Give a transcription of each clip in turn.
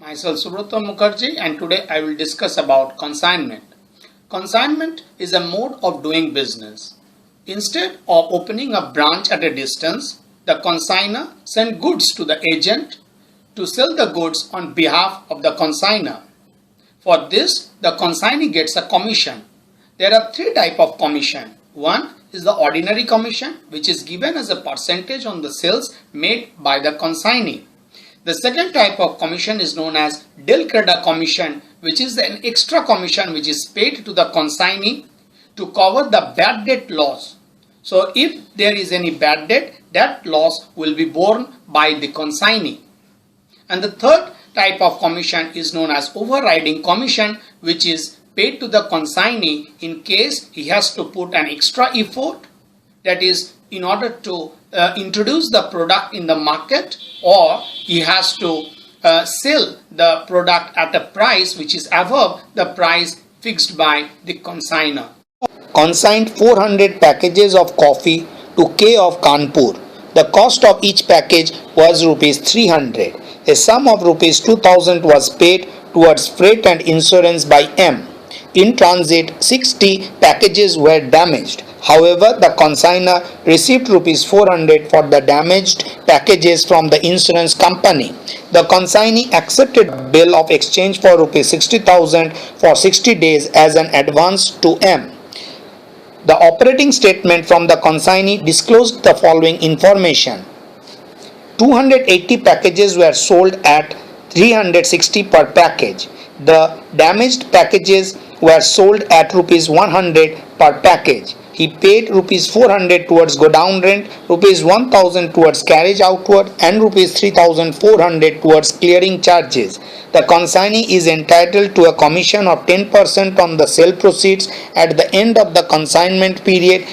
Myself Subrata Mukherjee, and today I will discuss about consignment. Consignment is a mode of doing business. Instead of opening a branch at a distance, the consignor sends goods to the agent to sell the goods on behalf of the consignor. For this, the consignee gets a commission. There are three types of commission. One is the ordinary commission, which is given as a percentage on the sales made by the consignee. The second type of commission is known as del creda commission, which is an extra commission which is paid to the consignee to cover the bad debt loss. So if there is any bad debt, that loss will be borne by the consignee. And the third type of commission is known as overriding commission, which is paid to the consignee in case he has to put an extra effort, that is in order to introduce the product in the market, or he has to sell the product at a price which is above the price fixed by the consignor. Consigned 400 packages of coffee to K of Kanpur. The cost of each package was rupees 300. A sum of rupees 2000 was paid towards freight and insurance by M. In transit, 60 packages were damaged. However, the consignor received rupees 400 for the damaged packages from the insurance company. The consignee accepted a bill of exchange for rupees 60,000 for 60 days as an advance to M. The operating statement from the consignee disclosed the following information. 280 packages were sold at 360 per package. The damaged packages were sold at rupees 100 per package. He paid rupees 400 towards godown rent, rupees 1000 towards carriage outward, and rupees 3400 towards clearing charges. The consignee is entitled to a commission of 10% on the sale proceeds. At the end of the consignment period,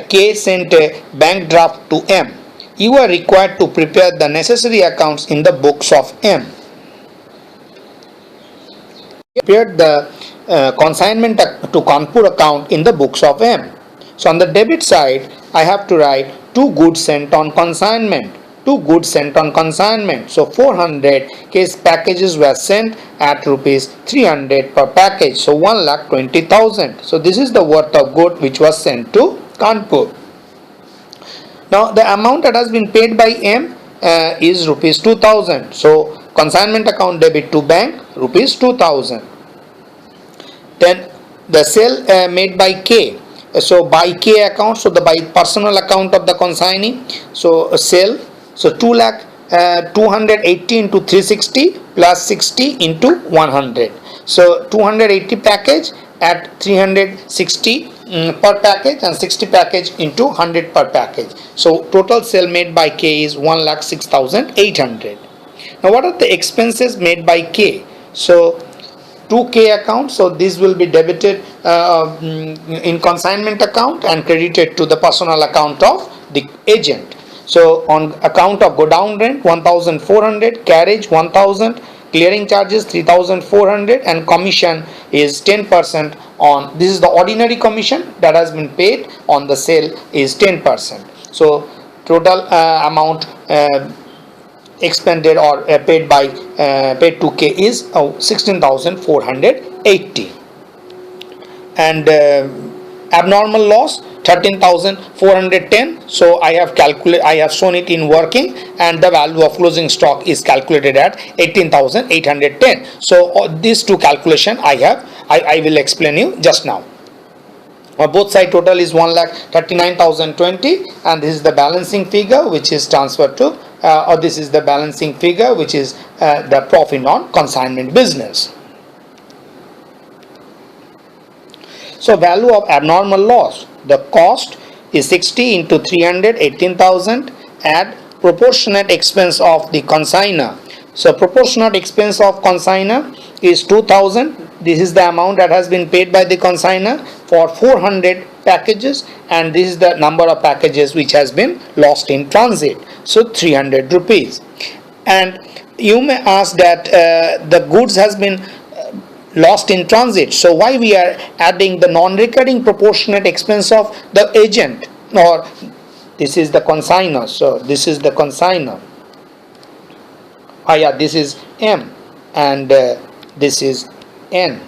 K sent a bank draft to M. You are required to prepare the necessary accounts in the books of M. Prepared the consignment to Kanpur account in the books of M. So on the debit side, I have to write 2 goods sent on consignment. 2 goods sent on consignment. So 400 case packages were sent at rupees 300 per package. So 1,20,000. So this is the worth of good which was sent to Kanpur. Now the amount that has been paid by M is rupees 2000. So consignment account debit to bank rupees 2000. Then the sale made by K. So by K account, so the by personal account of the consignee. So a sale. So 280 into 360 plus 60 into 100. So 280 package at 360 per package and 60 package into 100 per package. So total sale made by K is 1,06,800. Now what are the expenses made by K? So 2K account, so this will be debited in consignment account and credited to the personal account of the agent. So on account of godown rent 1,400, carriage 1,000, clearing charges 3,400, and commission is 10% on, this is the ordinary commission that has been paid on the sale is 10%. So total amount expended or paid to K is 16,480. And abnormal loss 13,410. So I have shown it in working, and the value of closing stock is calculated at 18,810. So these two calculation I will explain you just now. Both side total is 1,39,020, and this is the balancing figure which is transferred to or this is the balancing figure which is the profit on consignment business. So value of abnormal loss, the cost is 60 into 300, 18,000, add proportionate expense of the consignor. So proportionate expense of consignor is 2,000. This is the amount that has been paid by the consignor for 400 packages, and this is the number of packages which has been lost in transit. So 300 rupees. And you may ask that the goods has been lost in transit. So why we are adding the non-recurring proportionate expense of the agent, or this is the consignor. So this is the consignor. Yeah, this is M and this is N,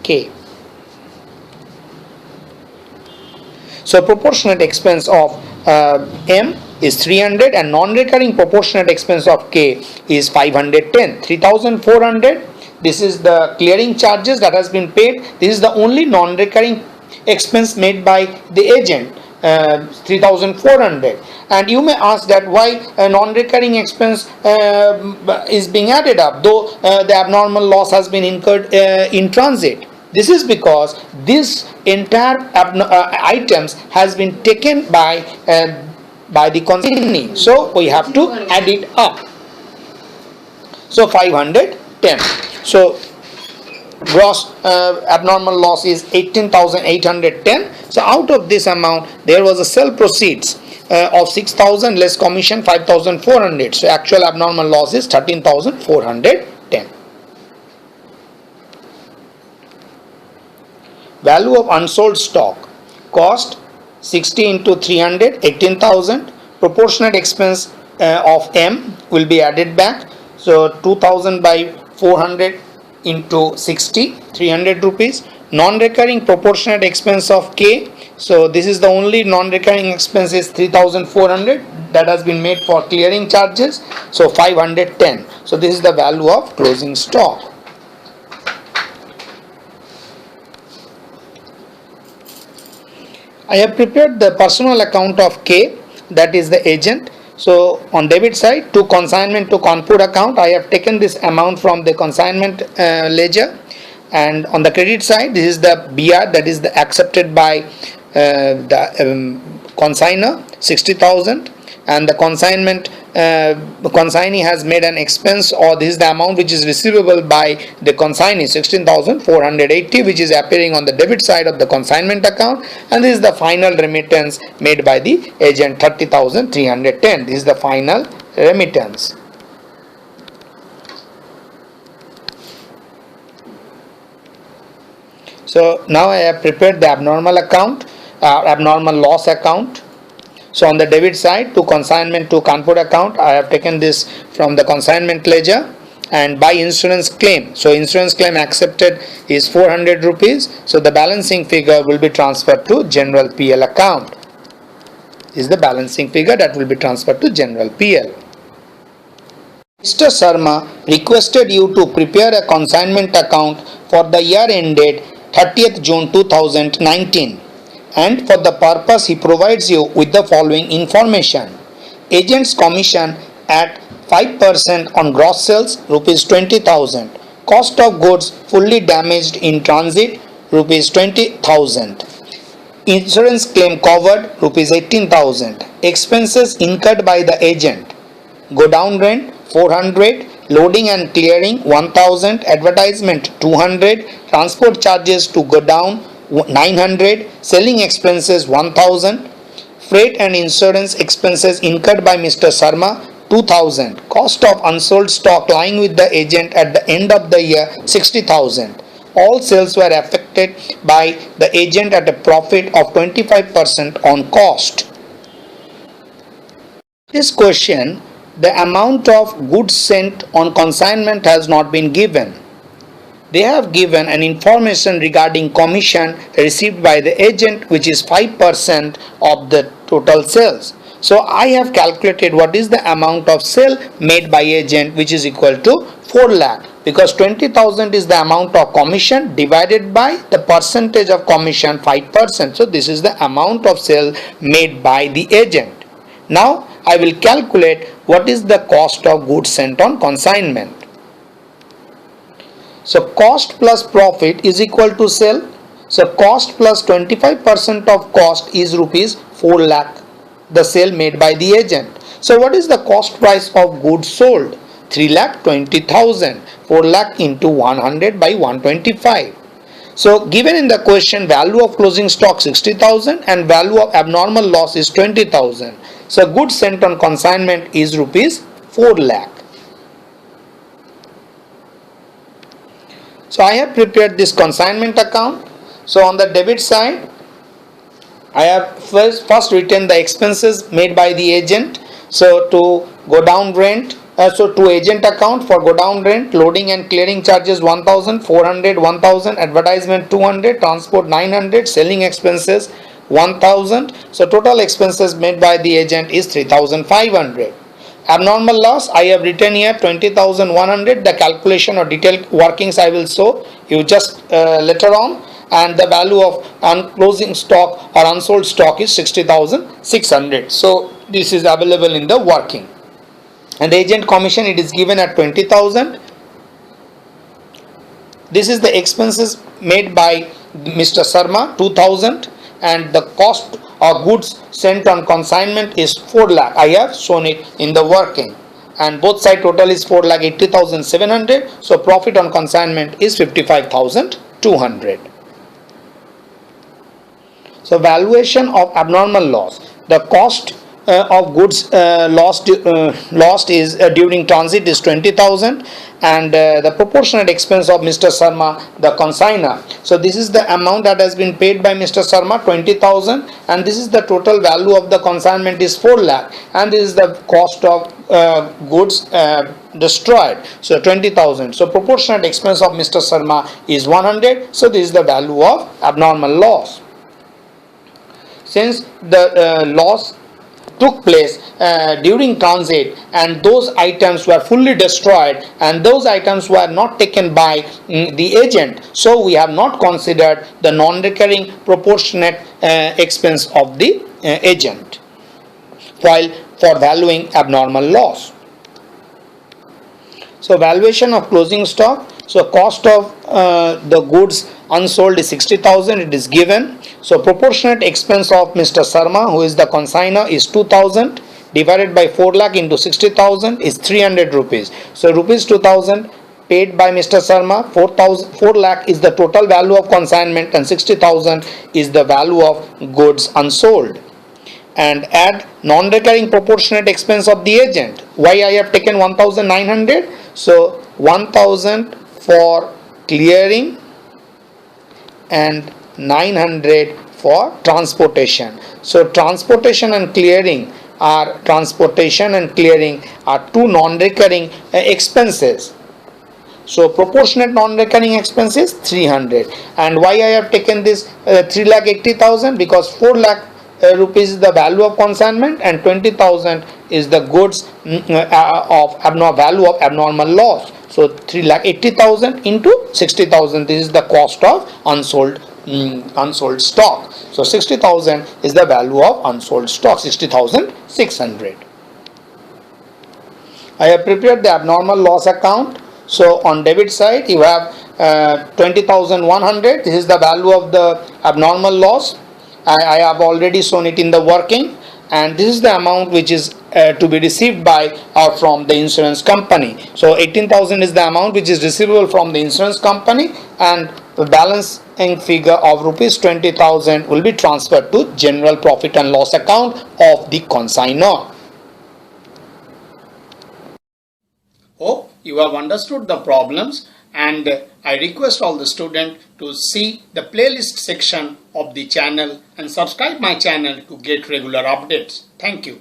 K. So proportionate expense of M is 300 and non-recurring proportionate expense of K is 510. 3,400. This is the clearing charges that has been paid. This is the only non-recurring expense made by the agent. 3,400. And you may ask that why a non-recurring expense is being added up, though the abnormal loss has been incurred in transit. This is because this entire items has been taken by the consignee. So we have to add it up. So 510. So gross abnormal loss is 18,810. So out of this amount, there was a sale proceeds of 6,000 less commission 5,400. So actual abnormal loss is 13,410. Value of unsold stock. Cost 60 into 300, 18,000. Proportionate expense of M will be added back. So 2,000 by 400 into 60, 300 rupees. Non-recurring proportionate expense of K. So this is the only non-recurring expense is 3,400 that has been made for clearing charges. So 510. So this is the value of closing stock. I have prepared the personal account of K, that is the agent. So on debit side, to consignment to Kanpur account, I have taken this amount from the consignment ledger, and on the credit side, this is the BR, that is the accepted by the consignor, 60,000, and the consignment consignee has made an expense, or this is the amount which is receivable by the consignee, 16,480, which is appearing on the debit side of the consignment account, and this is the final remittance made by the agent, 30,310. This is the final remittance. So now I have prepared the abnormal account, abnormal loss account. So on the debit side, to consignment to Kanpur account, I have taken this from the consignment ledger, and by insurance claim. So insurance claim accepted is 400 rupees. So the balancing figure will be transferred to general PL account. This is the balancing figure that will be transferred to general PL. Mr. Sharma requested you to prepare a consignment account for the year ended 30th June 2019. And for the purpose he provides you with the following information. Agent's commission at 5% on gross sales, rupees 20,000. Cost of goods fully damaged in transit, rupees 20,000. Insurance claim covered, rupees 18,000. Expenses incurred by the agent. Godown rent 400, loading and clearing 1,000, advertisement 200, transport charges to godown 900, selling expenses 1,000, freight and insurance expenses incurred by Mr. Sharma 2,000, cost of unsold stock lying with the agent at the end of the year 60,000. All sales were affected by the agent at a profit of 25% on cost. This question, the amount of goods sent on consignment has not been given. They have given an information regarding commission received by the agent, which is 5% of the total sales. So I have calculated what is the amount of sale made by agent, which is equal to 4 lakh, because 20,000 is the amount of commission divided by the percentage of commission 5%. So this is the amount of sale made by the agent. Now I will calculate what is the cost of goods sent on consignment. So cost plus profit is equal to sale. So cost plus 25% of cost is rupees 4 lakh, the sale made by the agent. So what is the cost price of goods sold? 3,20,000. 4 lakh into 100 by 125. So given in the question, value of closing stock 60,000 and value of abnormal loss is 20,000. So goods sent on consignment is rupees 4 lakh. So I have prepared this consignment account. So on the debit side, I have first written the expenses made by the agent. So to go down rent So to agent account for go down rent, loading and clearing charges 1000, 400, 1000, advertisement 200, transport 900, selling expenses 1000. So total expenses made by the agent is 3500. Abnormal loss I have written here 20,100. The calculation or detailed workings I will show you just later on. And the value of closing stock or unsold stock is 60,600. So this is available in the working. And the agent commission, it is given at 20,000. This is the expenses made by Mr. Sharma, 2,000, and the cost of goods sent on consignment is 4 lakh. I have shown it in the working, and both side total is 4,80,700. So profit on consignment is 55,200. So valuation of abnormal loss. The cost of goods lost is during transit is 20,000, and the proportionate expense of Mr. Sharma, the consignor. So this is the amount that has been paid by Mr. Sharma, 20,000, and this is the total value of the consignment is 4 lakh, and this is the cost of goods destroyed, so 20,000. So proportionate expense of Mr. Sharma is 100. So this is the value of abnormal loss. Since the loss took place during transit and those items were fully destroyed and those items were not taken by the agent, so we have not considered the non-recurring proportionate expense of the agent while for valuing abnormal loss. So valuation of closing stock. So cost of the goods unsold is 60,000, it is given. So proportionate expense of Mr. Sharma, who is the consignor, is 2,000 divided by 4 lakh into 60,000 is 300 rupees. So rupees 2,000 paid by Mr. Sharma, 4 lakh is the total value of consignment, and 60,000 is the value of goods unsold. And add non-recurring proportionate expense of the agent. Why I have taken 1,900? So 1,000 for clearing and 900 for transportation. So transportation and clearing are two non-recurring expenses. So proportionate non-recurring expenses 300. And why I have taken this 3,80,000? Because 4 lakh rupees is the value of consignment and 20,000 is the goods of value of abnormal loss. So 3,80,000 into 60,000. This is the cost of unsold stock. So 60,000 is the value of unsold stock. 60,600. I have prepared the abnormal loss account. So on debit side you have 20,100. This is the value of the abnormal loss. I have already shown it in the working, and this is the amount which is to be received by or from the insurance company. So 18,000 is the amount which is receivable from the insurance company, and the balancing figure of rupees 20,000 will be transferred to general profit and loss account of the consignor. Hope you have understood the problems, and I request all the students to see the playlist section of the channel and subscribe my channel to get regular updates. Thank you.